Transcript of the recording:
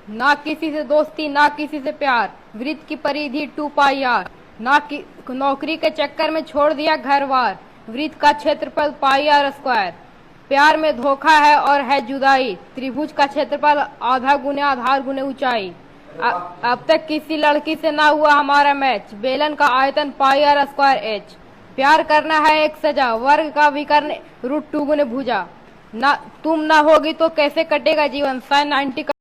ना किसी से दोस्ती ना किसी से प्यार, वृत्त की परिधि 2 पाई आर। नौकरी के चक्कर में छोड़ दिया घर बार, वृत्त का क्षेत्रफल πr²। प्यार में धोखा है और है जुदाई, त्रिभुज का क्षेत्रफल आधा गुने आधार गुने ऊंचाई। अब तक किसी लड़की से ना हुआ हमारा मैच, बेलन का आयतन πr²h। प्यार करना है एक सजा, वर्ग का विकर्ण √2 गुने भुजा। ना तुम ना होगी तो कैसे कटेगा जीवन, sin 90 का